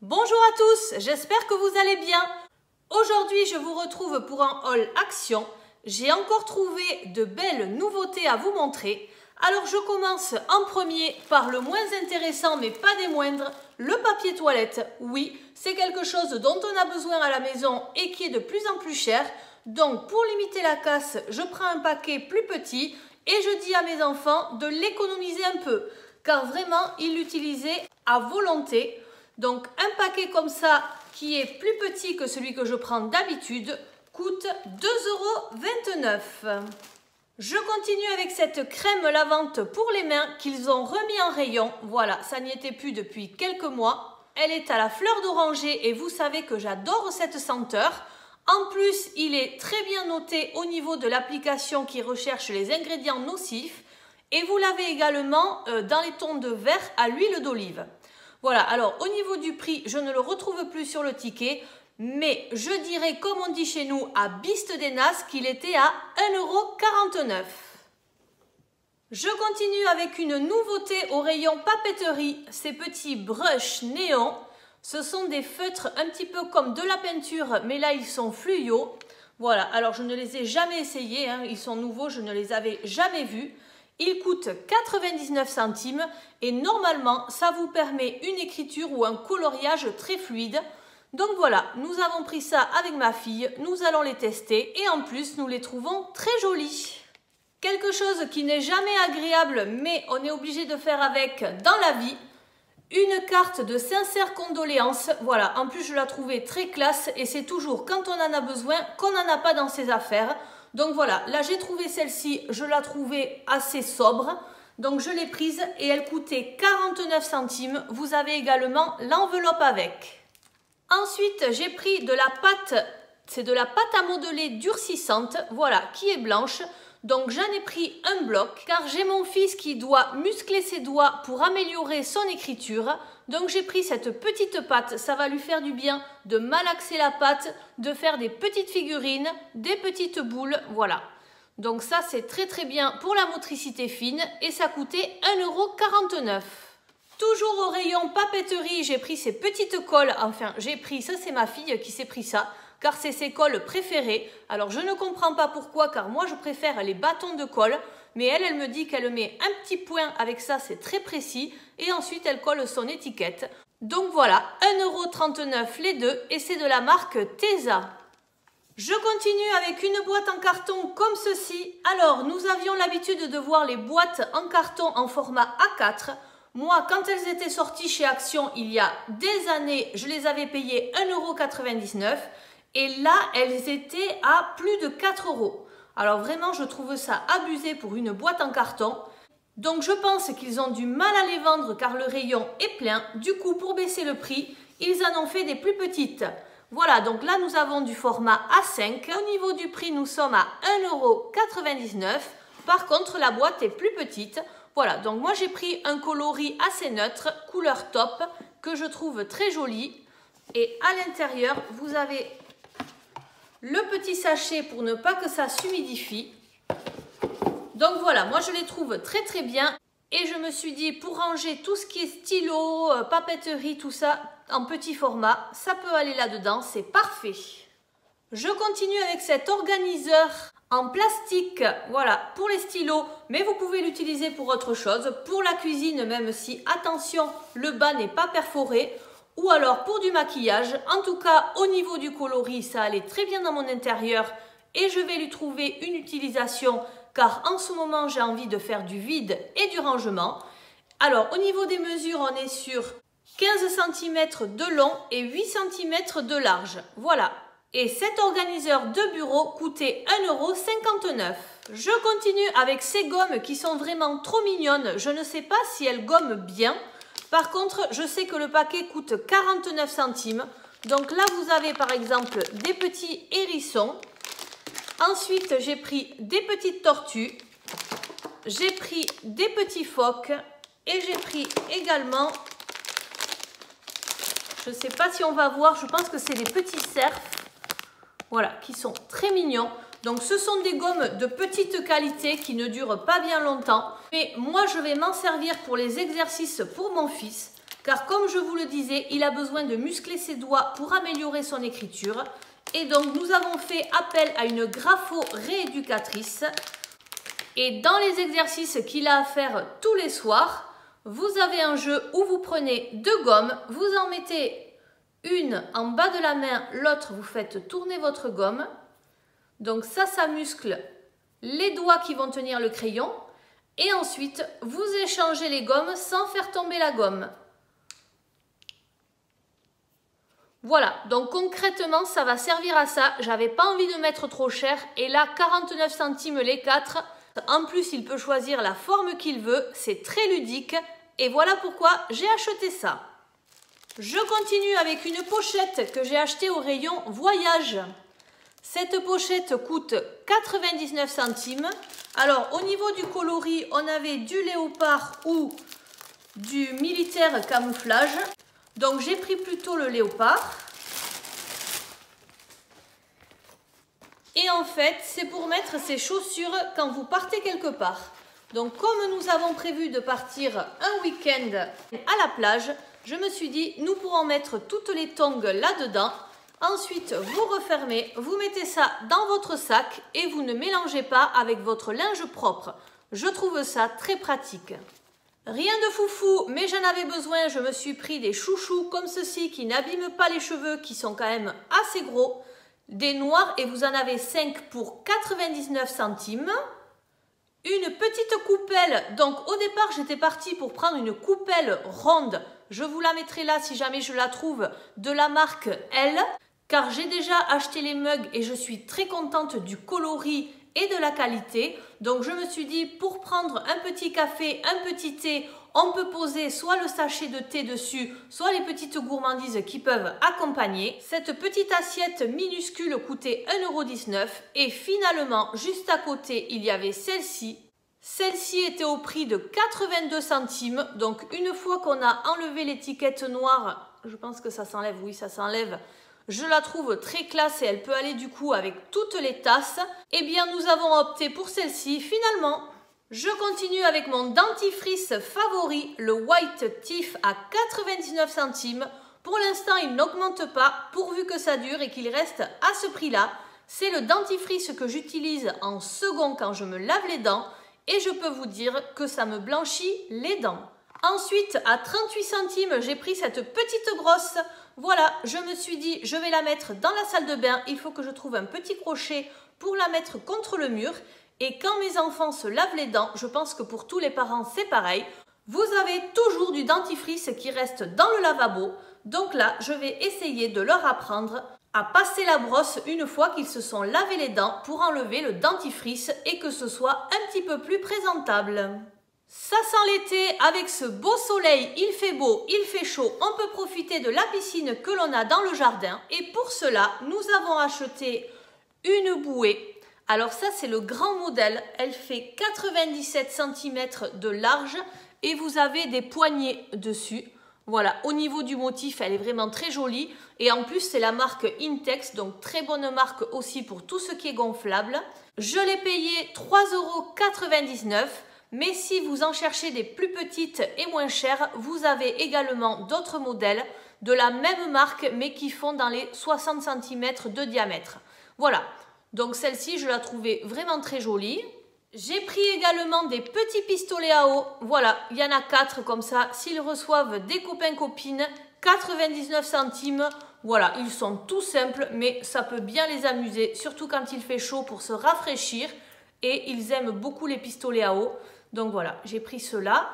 Bonjour à tous, j'espère que vous allez bien. Aujourd'hui, je vous retrouve pour un haul action. J'ai encore trouvé de belles nouveautés à vous montrer. Alors je commence en premier par le moins intéressant mais pas des moindres, le papier toilette. Oui, c'est quelque chose dont on a besoin à la maison et qui est de plus en plus cher. Donc pour limiter la casse, je prends un paquet plus petit et je dis à mes enfants de l'économiser un peu. Car vraiment, ils l'utilisaient à volonté. Donc un paquet comme ça qui est plus petit que celui que je prends d'habitude coûte 2,29 €. Je continue avec cette crème lavante pour les mains qu'ils ont remis en rayon. Voilà, ça n'y était plus depuis quelques mois. Elle est à la fleur d'oranger et vous savez que j'adore cette senteur. En plus, il est très bien noté au niveau de l'application qui recherche les ingrédients nocifs. Et vous l'avez également dans les tons de vert à l'huile d'olive. Voilà, alors au niveau du prix, je ne le retrouve plus sur le ticket, mais je dirais, comme on dit chez nous, à Biste des Nas, qu'il était à 1,49 €. Je continue avec une nouveauté au rayon papeterie, ces petits brushes néons. Ce sont des feutres un petit peu comme de la peinture, mais là ils sont fluo. Voilà, alors je ne les ai jamais essayés, hein, ils sont nouveaux, je ne les avais jamais vus. Ils coûtent 99 centimes et normalement, ça vous permet une écriture ou un coloriage très fluide. Donc voilà, nous avons pris ça avec ma fille, nous allons les tester et en plus, nous les trouvons très jolis. Quelque chose qui n'est jamais agréable, mais on est obligé de faire avec dans la vie, une carte de sincères condoléances. Voilà, en plus, je la trouvais très classe et c'est toujours quand on en a besoin qu'on n'en a pas dans ses affaires. Donc voilà, là j'ai trouvé celle-ci, je la trouvais assez sobre. Donc je l'ai prise et elle coûtait 49 centimes. Vous avez également l'enveloppe avec. Ensuite, j'ai pris de la pâte, c'est de la pâte à modeler durcissante, voilà, qui est blanche. Donc j'en ai pris un bloc car j'ai mon fils qui doit muscler ses doigts pour améliorer son écriture. Donc j'ai pris cette petite pâte, ça va lui faire du bien de malaxer la pâte, de faire des petites figurines, des petites boules, voilà. Donc ça c'est très très bien pour la motricité fine et ça coûtait 1,49 €. Toujours au rayon papeterie, j'ai pris ces petites colles, enfin j'ai pris, ça c'est ma fille qui s'est pris ça, car c'est ses colles préférées. Alors je ne comprends pas pourquoi, car moi je préfère les bâtons de colle, mais elle me dit qu'elle met un petit point avec ça, c'est très précis, et ensuite elle colle son étiquette. Donc voilà, 1,39 € les deux, et c'est de la marque Tesa. Je continue avec une boîte en carton comme ceci. Alors nous avions l'habitude de voir les boîtes en carton en format A4. Moi, quand elles étaient sorties chez Action il y a des années, je les avais payées 1,99 €. Et là, elles étaient à plus de 4 €. Alors vraiment, je trouve ça abusé pour une boîte en carton. Donc je pense qu'ils ont du mal à les vendre car le rayon est plein. Du coup, pour baisser le prix, ils en ont fait des plus petites. Voilà, donc là, nous avons du format A5. Au niveau du prix, nous sommes à 1,99 €. Par contre, la boîte est plus petite. Voilà, donc moi, j'ai pris un coloris assez neutre, couleur top, que je trouve très joli. Et à l'intérieur, vous avez le petit sachet pour ne pas que ça s'humidifie. Donc voilà, moi je les trouve très très bien. Et je me suis dit, pour ranger tout ce qui est stylo, papeterie, tout ça, en petit format, ça peut aller là-dedans, c'est parfait. Je continue avec cet organiseur en plastique, voilà, pour les stylos, mais vous pouvez l'utiliser pour autre chose, pour la cuisine, même si, attention, le bas n'est pas perforé, ou alors pour du maquillage. En tout cas, au niveau du coloris, ça allait très bien dans mon intérieur et je vais lui trouver une utilisation car en ce moment, j'ai envie de faire du vide et du rangement. Alors, au niveau des mesures, on est sur 15 cm de long et 8 cm de large. Voilà. Et cet organiseur de bureau coûtait 1,59 €. Je continue avec ces gommes qui sont vraiment trop mignonnes. Je ne sais pas si elles gomment bien. Par contre, je sais que le paquet coûte 49 centimes. Donc là, vous avez par exemple des petits hérissons. Ensuite, j'ai pris des petites tortues. J'ai pris des petits phoques. Et j'ai pris également, je ne sais pas si on va voir, je pense que c'est des petits cerfs. Voilà, qui sont très mignons. Donc ce sont des gommes de petite qualité qui ne durent pas bien longtemps. Mais moi je vais m'en servir pour les exercices pour mon fils. car comme je vous le disais, il a besoin de muscler ses doigts pour améliorer son écriture. Et donc nous avons fait appel à une grapho-rééducatrice. Et dans les exercices qu'il a à faire tous les soirs, vous avez un jeu où vous prenez deux gommes, vous en mettez une en bas de la main, l'autre vous faites tourner votre gomme. Donc ça muscle les doigts qui vont tenir le crayon. Et ensuite, vous échangez les gommes sans faire tomber la gomme. Voilà, donc concrètement, ça va servir à ça. J'avais pas envie de mettre trop cher. Et là, 49 centimes les 4. En plus, il peut choisir la forme qu'il veut. C'est très ludique. Et voilà pourquoi j'ai acheté ça. Je continue avec une pochette que j'ai achetée au rayon Voyage. Cette pochette coûte 99 centimes. Alors, au niveau du coloris, on avait du léopard ou du militaire camouflage. Donc, j'ai pris plutôt le léopard. Et en fait, c'est pour mettre ses chaussures quand vous partez quelque part. Donc, comme nous avons prévu de partir un week-end à la plage, je me suis dit, nous pourrons mettre toutes les tongs là-dedans. Ensuite, vous refermez, vous mettez ça dans votre sac et vous ne mélangez pas avec votre linge propre. Je trouve ça très pratique. Rien de foufou, mais j'en avais besoin. Je me suis pris des chouchous comme ceci qui n'abîment pas les cheveux, qui sont quand même assez gros. Des noirs et vous en avez 5 pour 99 centimes. Une petite coupelle, donc au départ j'étais partie pour prendre une coupelle ronde. Je vous la mettrai là si jamais je la trouve, de la marque L. Car j'ai déjà acheté les mugs et je suis très contente du coloris et de la qualité. Donc je me suis dit, pour prendre un petit café, un petit thé, on peut poser soit le sachet de thé dessus, soit les petites gourmandises qui peuvent accompagner. Cette petite assiette minuscule coûtait 1,19 € et finalement, juste à côté, il y avait celle-ci. Celle-ci était au prix de 82 centimes. Donc une fois qu'on a enlevé l'étiquette noire, je pense que ça s'enlève, oui ça s'enlève. Je la trouve très classe et elle peut aller du coup avec toutes les tasses. Eh bien, nous avons opté pour celle-ci finalement. Je continue avec mon dentifrice favori, le White Teeth à 99 centimes. Pour l'instant, il n'augmente pas pourvu que ça dure et qu'il reste à ce prix-là. C'est le dentifrice que j'utilise en second quand je me lave les dents et je peux vous dire que ça me blanchit les dents. Ensuite, à 38 centimes, j'ai pris cette petite brosse. Voilà, je me suis dit, je vais la mettre dans la salle de bain. Il faut que je trouve un petit crochet pour la mettre contre le mur. Et quand mes enfants se lavent les dents, je pense que pour tous les parents, c'est pareil. Vous avez toujours du dentifrice qui reste dans le lavabo. Donc là, je vais essayer de leur apprendre à passer la brosse une fois qu'ils se sont lavés les dents pour enlever le dentifrice et que ce soit un petit peu plus présentable. Ça sent l'été, avec ce beau soleil, il fait beau, il fait chaud, on peut profiter de la piscine que l'on a dans le jardin. Et pour cela, nous avons acheté une bouée. Alors ça, c'est le grand modèle, elle fait 97 cm de large et vous avez des poignées dessus. Voilà, au niveau du motif, elle est vraiment très jolie. Et en plus, c'est la marque Intex, donc très bonne marque aussi pour tout ce qui est gonflable. Je l'ai payé 3,99 €. Mais si vous en cherchez des plus petites et moins chères, vous avez également d'autres modèles de la même marque mais qui font dans les 60 cm de diamètre. Voilà, donc celle-ci je la trouvais vraiment très jolie. J'ai pris également des petits pistolets à eau. Voilà, il y en a 4 comme ça. S'ils reçoivent des copains-copines, 99 centimes. Voilà, ils sont tout simples mais ça peut bien les amuser, surtout quand il fait chaud pour se rafraîchir. Et ils aiment beaucoup les pistolets à eau. Donc voilà, j'ai pris cela.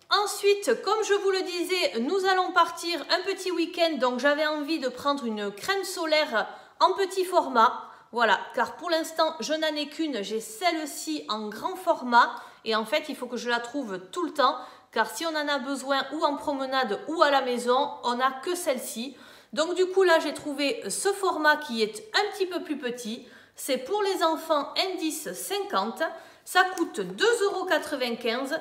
Ensuite, comme je vous le disais, nous allons partir un petit week-end. Donc j'avais envie de prendre une crème solaire en petit format. Voilà, car pour l'instant, je n'en ai qu'une. J'ai celle-ci en grand format. Et en fait, il faut que je la trouve tout le temps. Car si on en a besoin ou en promenade ou à la maison, on n'a que celle-ci. Donc du coup, là, j'ai trouvé ce format qui est un petit peu plus petit. C'est pour les enfants indice 50. Ça coûte 2,95 €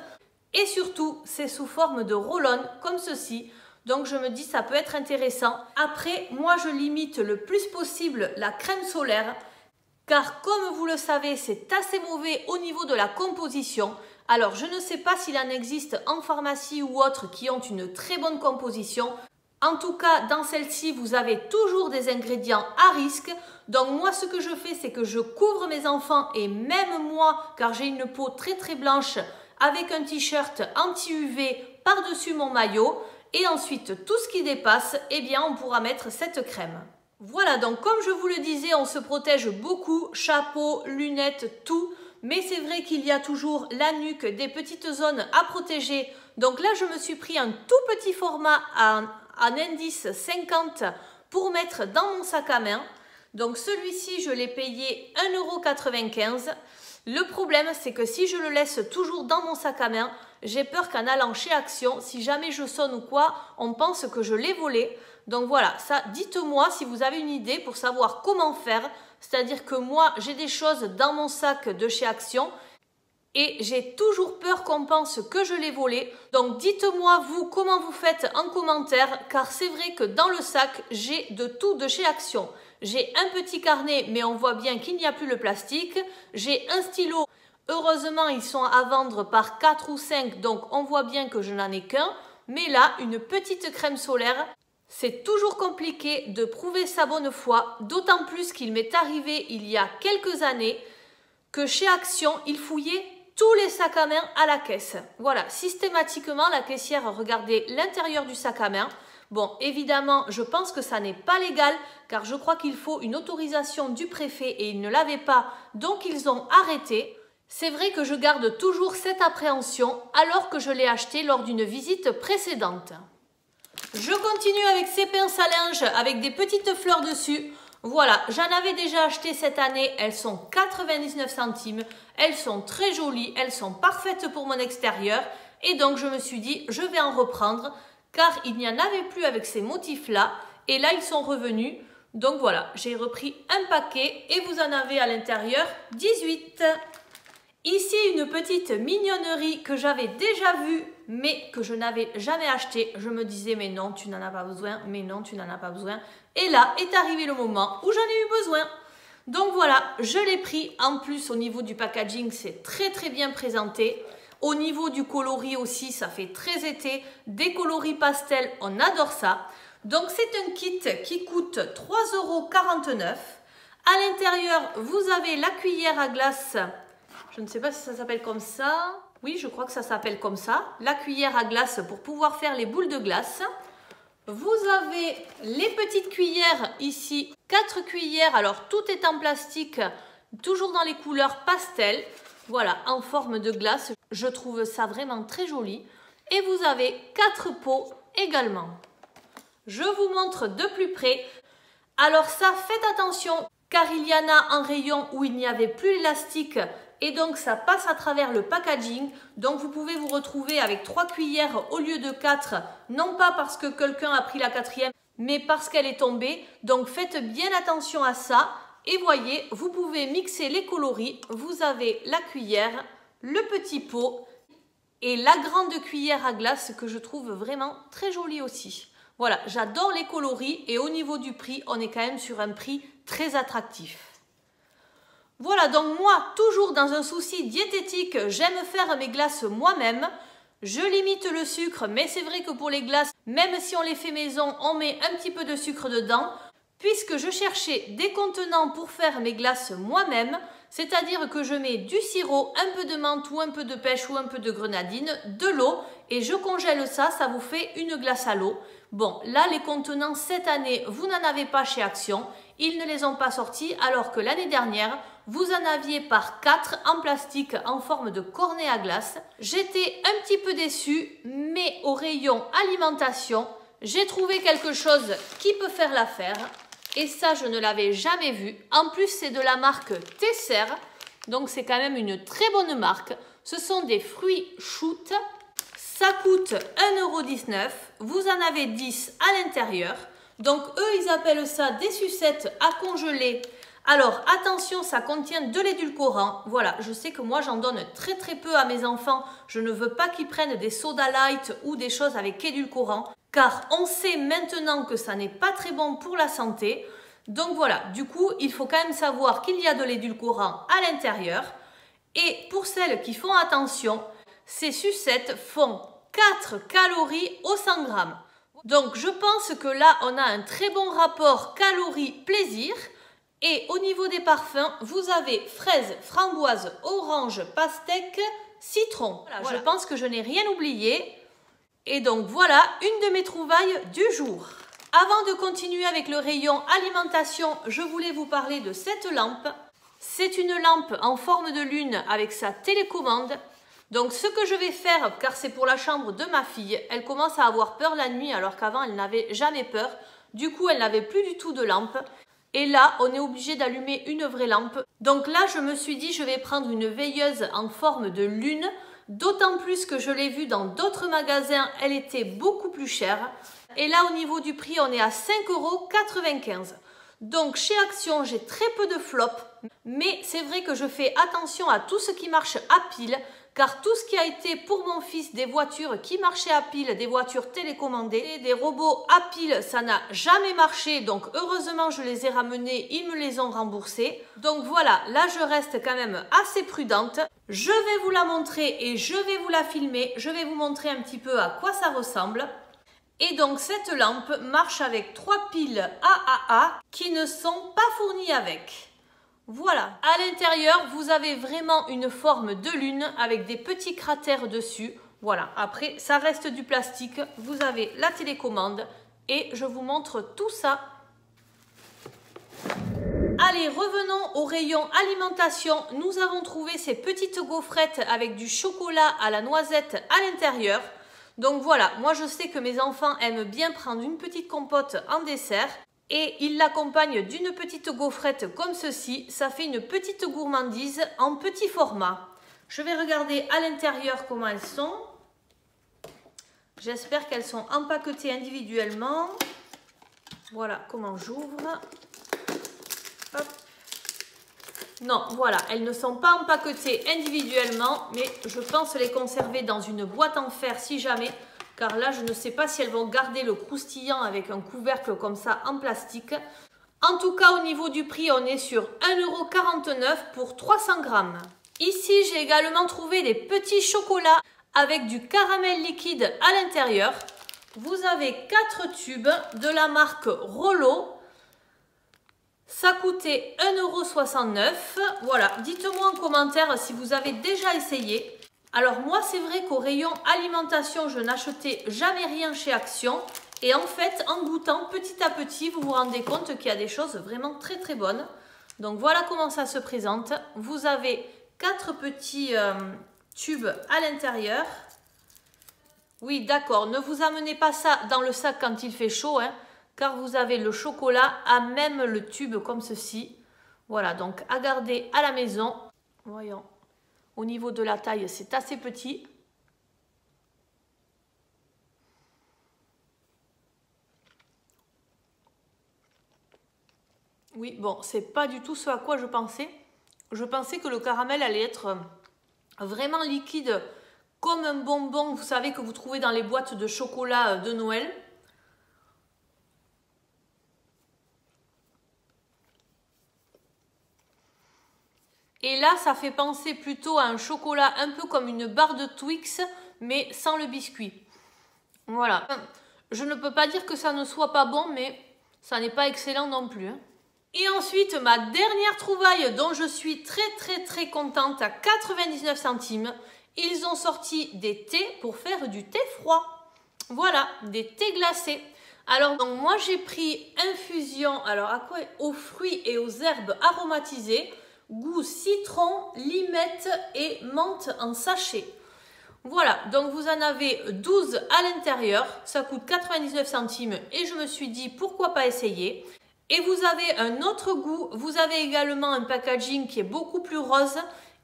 et surtout, c'est sous forme de roll-on comme ceci. Donc, je me dis, ça peut être intéressant. Après, moi, je limite le plus possible la crème solaire car comme vous le savez, c'est assez mauvais au niveau de la composition. Alors, je ne sais pas s'il en existe en pharmacie ou autre qui ont une très bonne composition. En tout cas, dans celle-ci, vous avez toujours des ingrédients à risque. Donc moi, ce que je fais, c'est que je couvre mes enfants et même moi, car j'ai une peau très blanche, avec un t-shirt anti-UV par-dessus mon maillot. Et ensuite, tout ce qui dépasse, eh bien, on pourra mettre cette crème. Voilà, donc comme je vous le disais, on se protège beaucoup, chapeau, lunettes, tout. Mais c'est vrai qu'il y a toujours la nuque, des petites zones à protéger. Donc là, je me suis pris un tout petit format en indice 50 pour mettre dans mon sac à main. Donc celui-ci, je l'ai payé 1,95 €. Le problème, c'est que si je le laisse toujours dans mon sac à main, j'ai peur qu'en allant chez Action, si jamais je sonne ou quoi, on pense que je l'ai volé. Donc voilà, ça, dites-moi si vous avez une idée pour savoir comment faire. C'est-à-dire que moi, j'ai des choses dans mon sac de chez Action et j'ai toujours peur qu'on pense que je l'ai volé. Donc dites-moi vous comment vous faites en commentaire, car c'est vrai que dans le sac, j'ai de tout de chez Action. J'ai un petit carnet, mais on voit bien qu'il n'y a plus le plastique. J'ai un stylo. Heureusement, ils sont à vendre par 4 ou 5, donc on voit bien que je n'en ai qu'un. Mais là, une petite crème solaire. C'est toujours compliqué de prouver sa bonne foi, d'autant plus qu'il m'est arrivé il y a quelques années que chez Action, ils fouillaient tous les sacs à main à la caisse. Voilà, systématiquement, la caissière regardait l'intérieur du sac à main. Bon, évidemment, je pense que ça n'est pas légal, car je crois qu'il faut une autorisation du préfet et ils ne l'avaient pas, donc ils ont arrêté. C'est vrai que je garde toujours cette appréhension, alors que je l'ai acheté lors d'une visite précédente. Je continue avec ces pinces à linge avec des petites fleurs dessus. Voilà, j'en avais déjà acheté cette année, elles sont 99 centimes, elles sont très jolies, elles sont parfaites pour mon extérieur et donc je me suis dit je vais en reprendre car il n'y en avait plus avec ces motifs-là et là ils sont revenus. Donc voilà, j'ai repris un paquet et vous en avez à l'intérieur 18. Ici, une petite mignonnerie que j'avais déjà vue, mais que je n'avais jamais achetée. Je me disais, mais non, tu n'en as pas besoin, mais non, tu n'en as pas besoin. Et là est arrivé le moment où j'en ai eu besoin. Donc voilà, je l'ai pris. En plus, au niveau du packaging, c'est très bien présenté. Au niveau du coloris aussi, ça fait très été. Des coloris pastels, on adore ça. Donc c'est un kit qui coûte 3,49 €. À l'intérieur, vous avez la cuillère à glace. Je ne sais pas si ça s'appelle comme ça. Oui, je crois que ça s'appelle comme ça. La cuillère à glace pour pouvoir faire les boules de glace. Vous avez les petites cuillères ici. 4 cuillères. Alors, tout est en plastique. Toujours dans les couleurs pastel. Voilà, en forme de glace. Je trouve ça vraiment très joli. Et vous avez 4 pots également. Je vous montre de plus près. Alors ça, faites attention, car il y en a en rayon où il n'y avait plus l'élastique et donc ça passe à travers le packaging. Donc vous pouvez vous retrouver avec 3 cuillères au lieu de 4, non pas parce que quelqu'un a pris la 4e, mais parce qu'elle est tombée. Donc faites bien attention à ça. Et voyez, vous pouvez mixer les coloris. Vous avez la cuillère, le petit pot et la grande cuillère à glace que je trouve vraiment très jolie aussi. Voilà, j'adore les coloris et au niveau du prix, on est quand même sur un prix très attractif. Voilà, donc moi, toujours dans un souci diététique, j'aime faire mes glaces moi-même. Je limite le sucre, mais c'est vrai que pour les glaces, même si on les fait maison, on met un petit peu de sucre dedans. Puisque je cherchais des contenants pour faire mes glaces moi-même, c'est-à-dire que je mets du sirop, un peu de menthe ou un peu de pêche ou un peu de grenadine, de l'eau et je congèle ça, ça vous fait une glace à l'eau. Bon, là les contenants cette année, vous n'en avez pas chez Action, ils ne les ont pas sortis alors que l'année dernière, vous en aviez par 4 en plastique en forme de cornet à glace. J'étais un petit peu déçue, mais au rayon alimentation, j'ai trouvé quelque chose qui peut faire l'affaire. Et ça, je ne l'avais jamais vu. En plus, c'est de la marque Tesser. Donc, c'est quand même une très bonne marque. Ce sont des fruits shoot. Ça coûte 1,19 €. Vous en avez 10 à l'intérieur. Donc, eux, ils appellent ça des sucettes à congeler. Alors, attention, ça contient de l'édulcorant. Voilà, je sais que moi, j'en donne très peu à mes enfants. Je ne veux pas qu'ils prennent des soda light ou des choses avec édulcorant. Car on sait maintenant que ça n'est pas très bon pour la santé. Donc voilà, du coup, il faut quand même savoir qu'il y a de l'édulcorant à l'intérieur. Et pour celles qui font attention, ces sucettes font 4 calories au 100 grammes. Donc je pense que là on a un très bon rapport calories-plaisir. Et au niveau des parfums, vous avez fraise, framboise, orange, pastèque, citron. Voilà. Je pense que je n'ai rien oublié. Et donc voilà une de mes trouvailles du jour. Avant de continuer avec le rayon alimentation, je voulais vous parler de cette lampe. C'est une lampe en forme de lune avec sa télécommande. Donc ce que je vais faire, car c'est pour la chambre de ma fille, elle commence à avoir peur la nuit alors qu'avant elle n'avait jamais peur. Du coup elle n'avait plus du tout de lampe. Et là, on est obligé d'allumer une vraie lampe. Donc là, je me suis dit, je vais prendre une veilleuse en forme de lune. D'autant plus que je l'ai vue dans d'autres magasins, elle était beaucoup plus chère. Et là, au niveau du prix, on est à 5,95 €. Donc chez Action, j'ai très peu de flops. Mais c'est vrai que je fais attention à tout ce qui marche à pile. Car tout ce qui a été pour mon fils des voitures qui marchaient à pile, des voitures télécommandées, des robots à pile, ça n'a jamais marché. Donc heureusement, je les ai ramenés, ils me les ont remboursés. Donc voilà, là je reste quand même assez prudente. Je vais vous la montrer et je vais vous la filmer. Je vais vous montrer un petit peu à quoi ça ressemble. Et donc cette lampe marche avec 3 piles AAA qui ne sont pas fournies avec. Voilà, à l'intérieur, vous avez vraiment une forme de lune avec des petits cratères dessus. Voilà, après, ça reste du plastique. Vous avez la télécommande et je vous montre tout ça. Allez, revenons au rayon alimentation. Nous avons trouvé ces petites gaufrettes avec du chocolat à la noisette à l'intérieur. Donc voilà, moi je sais que mes enfants aiment bien prendre une petite compote en dessert. Et il l'accompagne d'une petite gaufrette comme ceci. Ça fait une petite gourmandise en petit format. Je vais regarder à l'intérieur comment elles sont. J'espère qu'elles sont empaquetées individuellement. Voilà comment j'ouvre. Hop. Non, voilà, elles ne sont pas empaquetées individuellement, mais je pense les conserver dans une boîte en fer si jamais. Car là, je ne sais pas si elles vont garder le croustillant avec un couvercle comme ça en plastique. En tout cas, au niveau du prix, on est sur 1,49 € pour 300 grammes. Ici, j'ai également trouvé des petits chocolats avec du caramel liquide à l'intérieur. Vous avez 4 tubes de la marque Rollo. Ça coûtait 1,69 €. Voilà, dites-moi en commentaire si vous avez déjà essayé. Alors moi, c'est vrai qu'au rayon alimentation, je n'achetais jamais rien chez Action. Et en fait, en goûtant petit à petit, vous vous rendez compte qu'il y a des choses vraiment très très bonnes. Donc voilà comment ça se présente. Vous avez 4 petits tubes à l'intérieur. Oui, d'accord, ne vous amenez pas ça dans le sac quand il fait chaud, hein, car vous avez le chocolat à même le tube comme ceci. Voilà, donc à garder à la maison. Voyons. Au niveau de la taille, c'est assez petit. Oui, bon, c'est pas du tout ce à quoi je pensais. Je pensais que le caramel allait être vraiment liquide, comme un bonbon, vous savez, que vous trouvez dans les boîtes de chocolat de Noël. Et là, ça fait penser plutôt à un chocolat un peu comme une barre de Twix, mais sans le biscuit. Voilà. Je ne peux pas dire que ça ne soit pas bon, mais ça n'est pas excellent non plus. Et ensuite, ma dernière trouvaille dont je suis très contente, à 99 centimes. Ils ont sorti des thés pour faire du thé froid. Voilà, des thés glacés. Alors, donc, moi, j'ai pris infusion, alors à quoi? Aux fruits et aux herbes aromatisées. Goût citron, limette et menthe en sachet. Voilà, donc vous en avez 12 à l'intérieur, ça coûte 99 centimes et je me suis dit pourquoi pas essayer. Et vous avez un autre goût, vous avez également un packaging qui est beaucoup plus rose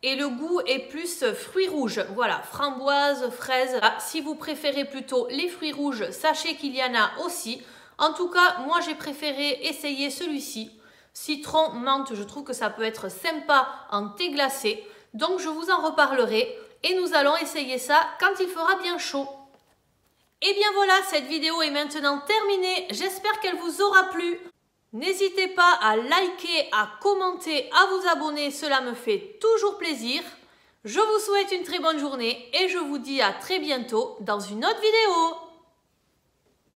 et le goût est plus fruits rouges. Voilà, framboise, fraise. Ah, si vous préférez plutôt les fruits rouges, sachez qu'il y en a aussi. En tout cas, moi j'ai préféré essayer celui-ci. Citron, menthe, je trouve que ça peut être sympa en thé glacé. Donc je vous en reparlerai et nous allons essayer ça quand il fera bien chaud. Et bien voilà, cette vidéo est maintenant terminée. J'espère qu'elle vous aura plu. N'hésitez pas à liker, à commenter, à vous abonner, cela me fait toujours plaisir. Je vous souhaite une très bonne journée et je vous dis à très bientôt dans une autre vidéo.